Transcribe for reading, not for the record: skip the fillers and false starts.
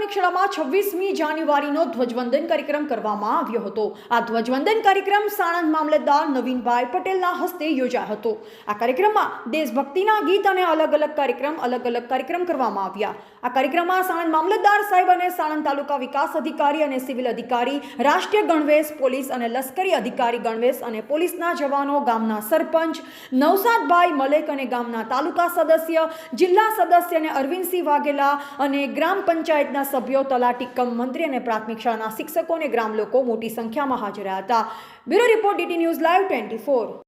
પ્રાથમિક શાળામાં 26મી જાન્યુઆરીનો ધ્વજવંદન કાર્યક્રમ કરવામાં આવ્યો હતો। આ ધ્વજવંદન કાર્યક્રમ સાણંદ મામલતદાર નવીનભાઈ પટેલના હસ્તે યોજાયો હતો। આ કાર્યક્રમમાં દેશભક્તિના ગીત અને અલગ અલગ કાર્યક્રમ કરવામાં આવ્યા। આ કાર્યક્રમમાં સાણંદ મામલતદાર સાહેબ અને સાણંદ તાલુકા વિકાસ અધિકારી અને સિવિલ અધિકારી, રાષ્ટ્રીય ગણવેશ, પોલીસ અને લશ્કરી અધિકારી ગણવેશ અને પોલીસના જવાનો, ગામના સરપંચ નવસાદભાઈ મલેક અને ગામના તાલુકા સદસ્ય, જિલ્લા સદસ્ય અને અરવિંદસિંહ વાઘેલા અને ગ્રામ પંચાયતના સભ્યો, તલાટી કમ મંત્રી અને પ્રાથમિક શાળાના શિક્ષકો અને ગ્રામ લોકો મોટી સંખ્યામાં હાજર હતા। Bureau report DT news live 24।